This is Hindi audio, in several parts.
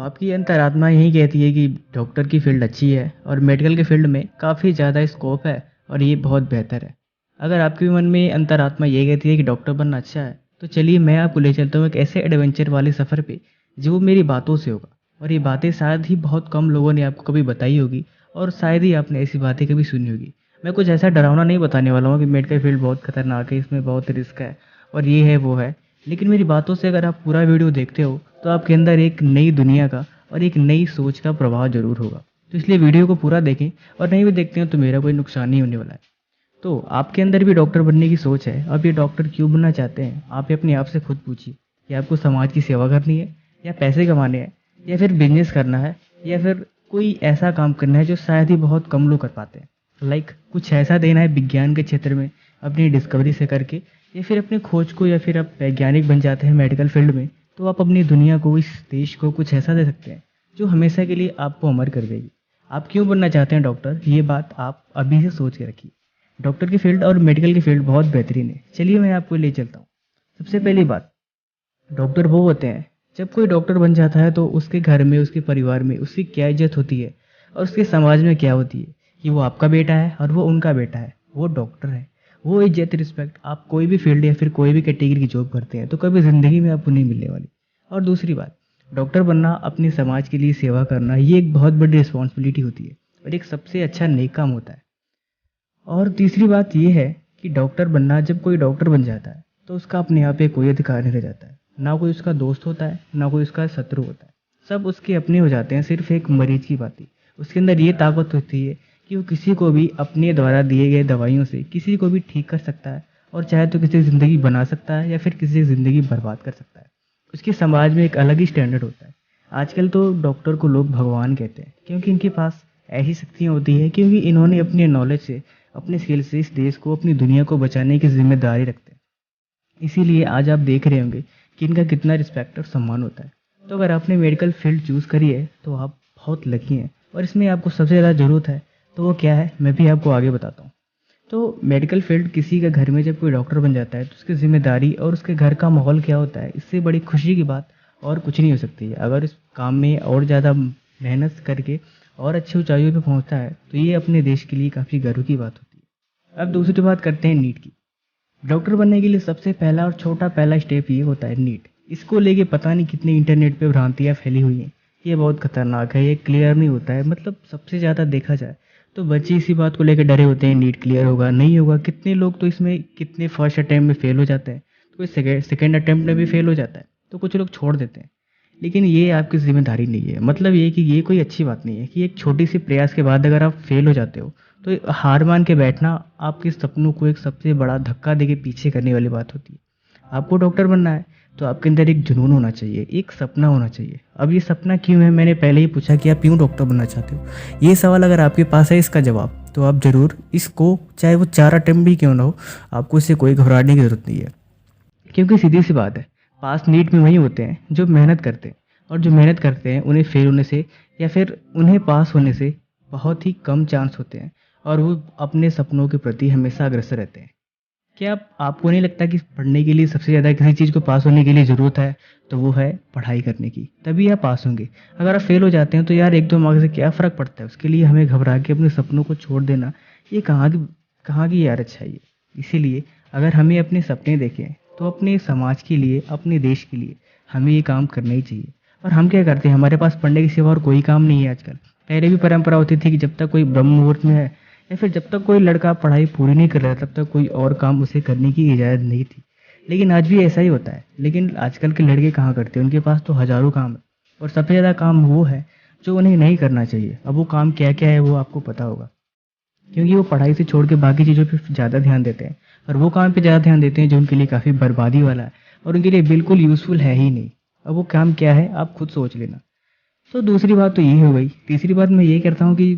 आपकी अंतरात्मा यही कहती है कि डॉक्टर की फ़ील्ड अच्छी है और मेडिकल के फ़ील्ड में काफ़ी ज़्यादा स्कोप है और ये बहुत बेहतर है। अगर आपके मन में अंतरात्मा ये कहती है कि डॉक्टर बनना अच्छा है, तो चलिए मैं आपको ले चलता हूँ एक ऐसे एडवेंचर वाले सफ़र पे, जो मेरी बातों से होगा। और ये बातें शायद ही बहुत कम लोगों ने आपको कभी बताई होगी और शायद ही आपने ऐसी बातें कभी सुनी होगी। मैं कुछ ऐसा डरावना नहीं बताने वाला हूँ कि मेडिकल फ़ील्ड बहुत खतरनाक है, इसमें बहुत रिस्क है और ये है, वो है। लेकिन मेरी बातों से अगर आप पूरा वीडियो देखते हो, तो आपके अंदर एक नई दुनिया का और एक नई सोच का प्रभाव ज़रूर होगा। तो इसलिए वीडियो को पूरा देखें, और नहीं भी देखते हो तो मेरा कोई नुकसान नहीं होने वाला है। तो आपके अंदर भी डॉक्टर बनने की सोच है, आप ये डॉक्टर क्यों बनना चाहते हैं? आप ये अपने आप से खुद पूछिए कि आपको समाज की सेवा करनी है, या पैसे कमाने हैं, या फिर बिज़नेस करना है, या फिर कोई ऐसा काम करना है जो शायद ही बहुत कम लोग कर पाते हैं। लाइक कुछ ऐसा देना है विज्ञान के क्षेत्र में अपनी डिस्कवरी से करके, या फिर अपनी खोज को, या फिर आप वैज्ञानिक बन जाते हैं मेडिकल फील्ड में, तो आप अपनी दुनिया को, इस देश को कुछ ऐसा दे सकते हैं जो हमेशा के लिए आपको अमर कर देगी। आप क्यों बनना चाहते हैं डॉक्टर, ये बात आप अभी से सोच के रखिए। डॉक्टर की फील्ड और मेडिकल की फील्ड बहुत बेहतरीन है। चलिए मैं आपको ले चलता हूँ। सबसे पहली बात, डॉक्टर वो होते हैं, जब कोई डॉक्टर बन जाता है तो उसके घर में, उसके परिवार में उसकी क्या इज्जत होती है और उसके समाज में क्या होती है कि वो आपका बेटा है और वो उनका बेटा है, वो डॉक्टर है। वो इज्जत, रिस्पेक्ट आप कोई भी फील्ड या फिर कोई भी कैटेगरी की जॉब करते हैं तो कभी ज़िंदगी में आपको नहीं मिलने वाली। और दूसरी बात, डॉक्टर बनना, अपने समाज के लिए सेवा करना, ये एक बहुत बड़ी रिस्पॉन्सिबिलिटी होती है और एक सबसे अच्छा नेक काम होता है। और तीसरी बात ये है कि डॉक्टर बनना, जब कोई डॉक्टर बन जाता है तो उसका अपने आप पे कोई अधिकार नहीं रह जाता है। ना कोई उसका दोस्त होता है, ना कोई उसका शत्रु होता है। सब उसके अपने हो जाते हैं, सिर्फ एक मरीज की बात। उसके अंदर ये ताकत होती है कि वो किसी को भी अपने द्वारा दिए गए दवाइयों से किसी को भी ठीक कर सकता है, और चाहे तो किसी की ज़िंदगी बना सकता है या फिर किसी की ज़िंदगी बर्बाद कर सकता है। उसके समाज में एक अलग ही स्टैंडर्ड होता है। आजकल तो डॉक्टर को लोग भगवान कहते हैं, क्योंकि इनके पास ऐसी शक्तियाँ होती हैं, क्योंकि इन्होंने अपने नॉलेज से, अपने स्किल से इस देश को, अपनी दुनिया को बचाने की ज़िम्मेदारी रखते हैं। इसीलिए आज आप देख रहे होंगे कि इनका कितना रिस्पेक्ट और सम्मान होता है। तो अगर आपने मेडिकल फील्ड चूज़ करी है तो आप बहुत लकी हैं, और इसमें आपको सबसे ज़्यादा ज़रूरत है तो वो क्या है, मैं भी आपको आगे बताता हूँ। तो मेडिकल फील्ड, किसी का घर में जब कोई डॉक्टर बन जाता है तो उसकी ज़िम्मेदारी और उसके घर का माहौल क्या होता है, इससे बड़ी खुशी की बात और कुछ नहीं हो सकती है। अगर इस काम में और ज़्यादा मेहनत करके और अच्छी ऊंचाइयों पे पहुंचता है तो ये अपने देश के लिए काफ़ी गर्व की बात होती है। अब दूसरी बात करते हैं नीट की। डॉक्टर बनने के लिए सबसे पहला और छोटा पहला स्टेप ये होता है नीट। इसको लेके पता नहीं कितनी इंटरनेट पे भ्रांतियाँ फैली हुई हैं। ये बहुत खतरनाक है, ये क्लियर नहीं होता है। मतलब सबसे ज़्यादा देखा जाए तो बच्चे इसी बात को लेकर डरे होते हैं, नीट क्लियर होगा नहीं होगा। कितने लोग तो इसमें, कितने फर्स्ट अटैम्प्ट में फेल हो जाते हैं, तो कोई सेकेंड अटैम्प्ट में भी फेल हो जाता है, तो कुछ लोग छोड़ देते हैं। लेकिन ये आपकी ज़िम्मेदारी नहीं है। मतलब ये कि ये कोई अच्छी बात नहीं है कि एक छोटी सी प्रयास के बाद अगर आप फेल हो जाते हो तो हार मान के बैठना आपके सपनों को एक सबसे बड़ा धक्का देके पीछे करने वाली बात होती है। आपको डॉक्टर बनना है तो आपके अंदर एक जुनून होना चाहिए, एक सपना होना चाहिए। अब ये सपना क्यों है, मैंने पहले ही पूछा कि आप क्यों डॉक्टर बनना चाहते हो। ये सवाल अगर आपके पास है इसका जवाब, तो आप ज़रूर इसको, चाहे वो 4 अटेम्प्ट भी क्यों ना हो, आपको इससे कोई घबराने की ज़रूरत नहीं है। क्योंकि सीधी सी बात है, पास नीट में वही होते हैं जो मेहनत करते हैं, और जो मेहनत करते हैं उन्हें फेल होने से या फिर उन्हें पास होने से बहुत ही कम चांस होते हैं, और वो अपने सपनों के प्रति हमेशा अग्रसर रहते हैं। क्या आपको नहीं लगता कि पढ़ने के लिए सबसे ज़्यादा किसी चीज़ को पास होने के लिए ज़रूरत है, तो वो है पढ़ाई करने की, तभी आप पास होंगे। अगर आप फेल हो जाते हैं तो यार एक दो मार्क्स से क्या फ़र्क पड़ता है, उसके लिए हमें घबरा के अपने सपनों को छोड़ देना, ये कहाँ की यार अच्छाई है। इसीलिए अगर हमें अपने सपने देखें तो अपने समाज के लिए, अपने देश के लिए हमें ये काम करना ही चाहिए। और हम क्या करते हैं, हमारे पास पढ़ने के सिवा और कोई काम नहीं है आजकल। पहले भी परंपरा होती थी कि जब तक कोई ब्रह्म मुहूर्त में है, या फिर जब तक कोई लड़का पढ़ाई पूरी नहीं कर रहा तब तक कोई और काम उसे करने की इजाज़त नहीं थी। लेकिन आज भी ऐसा ही होता है। लेकिन आजकल के लड़के कहाँ करते हैं, उनके पास तो हज़ारों काम है, और सबसे ज़्यादा काम वो है जो उन्हें नहीं करना चाहिए। अब वो काम क्या क्या है वो आपको पता होगा, क्योंकि वो पढ़ाई से छोड़ के बाकी चीज़ों पे ज़्यादा ध्यान देते हैं, और वो काम पे ज़्यादा ध्यान देते हैं जो उनके लिए काफ़ी बर्बादी वाला है और उनके लिए बिल्कुल यूज़फुल है ही नहीं। अब वो काम क्या है आप खुद सोच लेना। तो दूसरी बात तो ये हो गई। तीसरी बात मैं ये करता हूँ कि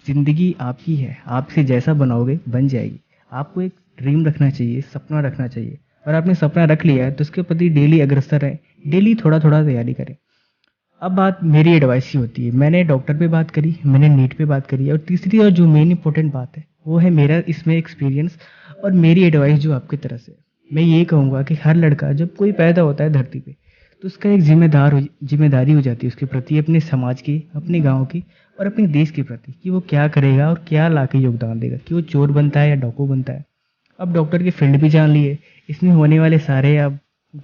ज़िंदगी आपकी है, आप इसे जैसा बनाओगे बन जाएगी। आपको एक ड्रीम रखना चाहिए, सपना रखना चाहिए, और आपने सपना रख लिया है तो उसके प्रति डेली अग्रसर रहें, डेली थोड़ा थोड़ा तैयारी करें। अब बात मेरी एडवाइस ही होती है। मैंने डॉक्टर पे बात करी, मैंने नीट पे बात करी, और तीसरी और जो मेन इंपॉर्टेंट बात है वो है मेरा इसमें एक्सपीरियंस और मेरी एडवाइस जो आपकी तरफ से है। मैं ये कहूँगा कि हर लड़का जब कोई पैदा होता है धरती पे, तो उसका एक जिम्मेदारी हो जाती है उसके प्रति, अपने समाज की, अपने गाँव की और अपने देश के प्रति, कि वो क्या करेगा और क्या ला के योगदान देगा, कि वो चोर बनता है या डाकू बनता है। अब डॉक्टर की फील्ड भी जान लिए, इसमें होने वाले सारे अब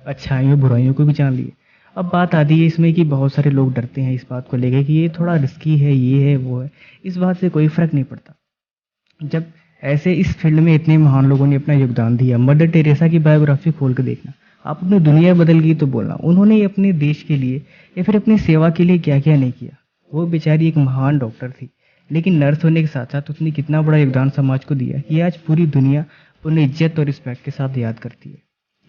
अच्छाइयों बुराइयों को भी जान लिए। अब बात आती है इसमें कि बहुत सारे लोग डरते हैं इस बात को लेकर कि ये थोड़ा रिस्की है, ये है वो है। इस बात से कोई फ़र्क नहीं पड़ता। जब ऐसे इस फील्ड में इतने महान लोगों ने अपना योगदान दिया, मदर टेरेसा की बायोग्राफी खोल के देखना, आप अपनी दुनिया बदल गई तो बोलना उन्होंने अपने देश के लिए या फिर अपनी सेवा के लिए क्या क्या नहीं किया। वो बेचारी एक महान डॉक्टर थी, लेकिन नर्स होने के साथ साथ उसने कितना बड़ा योगदान समाज को दिया कि आज पूरी दुनिया उन्हें इज्जत और रिस्पेक्ट के साथ याद करती है।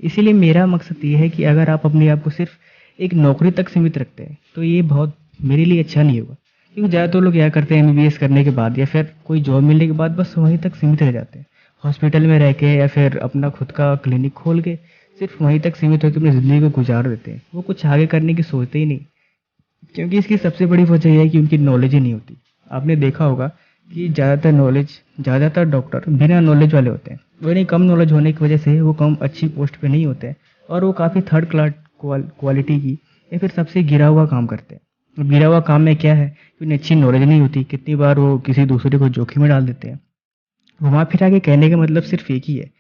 इसीलिए मेरा मकसद ये है कि अगर आप अपने आप को सिर्फ एक नौकरी तक सीमित रखते हैं तो ये बहुत मेरे लिए अच्छा नहीं होगा। क्योंकि ज़्यादातर लोग क्या करते हैं, एमबीबीएस करने के बाद या फिर कोई जॉब मिलने के बाद बस वहीं तक सीमित रह जाते हैं, हॉस्पिटल में रह के या फिर अपना खुद का क्लिनिक खोल के सिर्फ वहीं तक सीमित होकर अपनी ज़िंदगी को गुजार देते हैं। वो कुछ आगे करने की सोचते ही नहीं, क्योंकि इसकी सबसे बड़ी वजह यह है कि उनकी नॉलेज ही नहीं होती। आपने देखा होगा कि ज़्यादातर डॉक्टर बिना नॉलेज वाले होते हैं। वो नहीं, कम नॉलेज होने की वजह से वो कम अच्छी पोस्ट पे नहीं होते हैं और वो काफ़ी थर्ड क्लास क्वालिटी की या फिर सबसे गिरा हुआ काम करते हैं। अब गिरा हुआ काम में क्या है कि उन्हें अच्छी नॉलेज नहीं होती, कितनी बार वो किसी दूसरे को जोखिम में डाल देते हैं। घुमा फिरा के कहने का मतलब सिर्फ एक ही है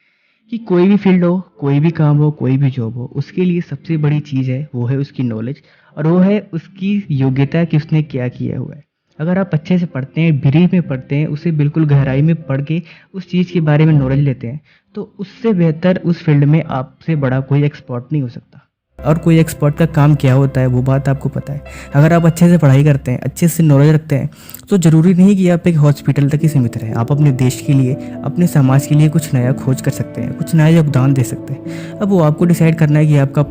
कि कोई भी फील्ड हो, कोई भी काम हो, कोई भी जॉब हो, उसके लिए सबसे बड़ी चीज़ है वो है उसकी नॉलेज और वो है उसकी योग्यता कि उसने क्या किया हुआ है। अगर आप अच्छे से पढ़ते हैं, ब्रीफ में पढ़ते हैं, उसे बिल्कुल गहराई में पढ़ के उस चीज़ के बारे में नॉलेज लेते हैं, तो उससे बेहतर उस फील्ड में आपसे बड़ा कोई एक्सपर्ट नहीं हो सकता। और कोई एक्सपर्ट का काम क्या होता है वो बात आपको पता है। अगर आप अच्छे से पढ़ाई करते हैं, अच्छे से नॉलेज रखते हैं, तो ज़रूरी नहीं कि आप एक हॉस्पिटल तक ही सीमित रहें। आप अपने देश के लिए, अपने समाज के लिए कुछ नया खोज कर सकते हैं, कुछ नया योगदान दे सकते हैं। अब वो आपको डिसाइड करना है कि आपका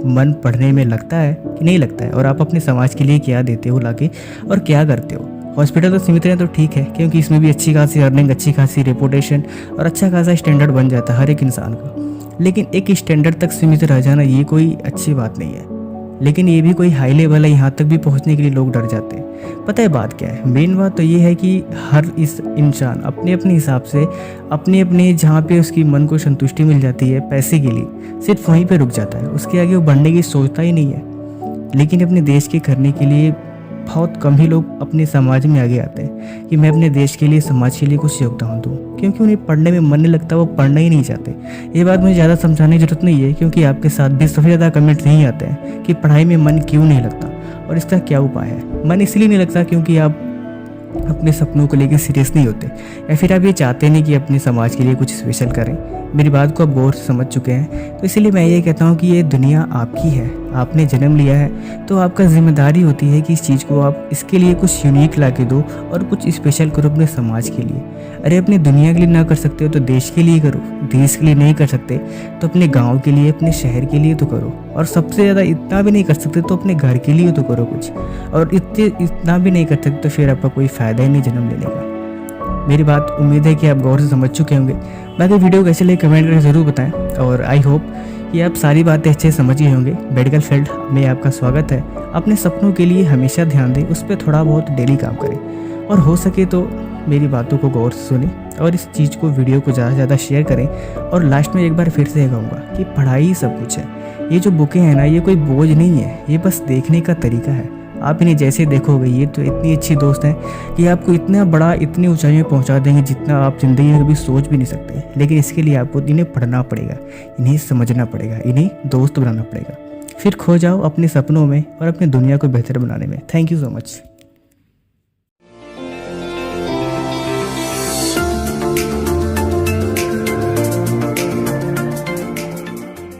मन पढ़ने में लगता है कि नहीं लगता है, और आप अपने समाज के लिए क्या देते हो लाके और क्या करते हो। हॉस्पिटल तक सीमित रहें तो ठीक है, क्योंकि इसमें भी अच्छी खासी अर्निंग, अच्छी खासी रेपुटेशन और अच्छा खासा स्टैंडर्ड बन जाता है हर एक इंसान का। लेकिन एक स्टैंडर्ड तक सीमित रह जाना ये कोई अच्छी बात नहीं है। लेकिन ये भी कोई हाई लेवल है, यहाँ तक भी पहुँचने के लिए लोग डर जाते हैं। पता है बात क्या है? मेन बात तो ये है कि हर इस इंसान अपने अपने हिसाब से, अपने अपने जहाँ पे उसकी मन को संतुष्टि मिल जाती है पैसे के लिए, सिर्फ वहीं पे रुक जाता है। उसके आगे वो बढ़ने की सोचता ही नहीं है। लेकिन अपने देश के करने के लिए बहुत कम ही लोग अपने समाज में आगे आते हैं कि मैं अपने देश के लिए, समाज के लिए कुछ योगदान दूँ, क्योंकि उन्हें पढ़ने में मन नहीं लगता, वो पढ़ना ही नहीं चाहते। ये बात मुझे ज़्यादा समझाने की जरूरत नहीं है, क्योंकि आपके साथ भी सबसे ज़्यादा कमेंट नहीं आते हैं कि पढ़ाई में मन क्यों नहीं लगता और इसका क्या उपाय है। मन इसलिए नहीं लगता क्योंकि आप अपने सपनों को लेकर सीरियस नहीं होते, या फिर आप ये चाहते नहीं कि अपने समाज के लिए कुछ स्पेशल करें। मेरी बात को आप गौर से समझ चुके हैं, तो इसीलिए मैं ये कहता हूँ कि ये दुनिया आपकी है, आपने जन्म लिया है, तो आपका जिम्मेदारी होती है कि इस चीज़ को आप इसके लिए कुछ यूनिक ला के दो और कुछ स्पेशल करो अपने समाज के लिए। अरे अपनी दुनिया के लिए ना कर सकते हो तो देश के लिए करो, देश के लिए नहीं कर सकते तो अपने गाँव के लिए, अपने शहर के लिए तो करो, और सबसे ज़्यादा इतना भी नहीं कर सकते तो अपने घर के लिए तो करो कुछ, और इतना भी नहीं कर सकते तो फिर आपका कोई फ़ायदा ही नहीं जन्म लेने का। मेरी बात उम्मीद है कि आप गौर से समझ चुके होंगे। बाकी वीडियो कैसे लगे कमेंट करके ज़रूर बताएं, और आई होप कि आप सारी बातें अच्छे से समझ गए होंगे। मेडिकल फील्ड में आपका स्वागत है। अपने सपनों के लिए हमेशा ध्यान दें, उस पर थोड़ा बहुत डेली काम करें, और हो सके तो मेरी बातों को गौर से सुनें और इस चीज़ को, वीडियो को ज़्यादा से ज़्यादा शेयर करें। और लास्ट में एक बार फिर से कहूँगा कि पढ़ाई ही सब कुछ है। ये जो बुकें हैं ना, ये कोई बोझ नहीं है, ये बस देखने का तरीका है। आप इन्हें जैसे देखोगे, ये तो इतनी अच्छी दोस्त हैं कि आपको इतना बड़ा, इतनी ऊंचाई में पहुंचा देंगे जितना आप ज़िंदगी में कभी सोच भी नहीं सकते। लेकिन इसके लिए आपको इन्हें पढ़ना पड़ेगा, इन्हें समझना पड़ेगा, इन्हें दोस्त बनाना पड़ेगा। फिर खो जाओ अपने सपनों में और अपनी दुनिया को बेहतर बनाने में। Thank you so much.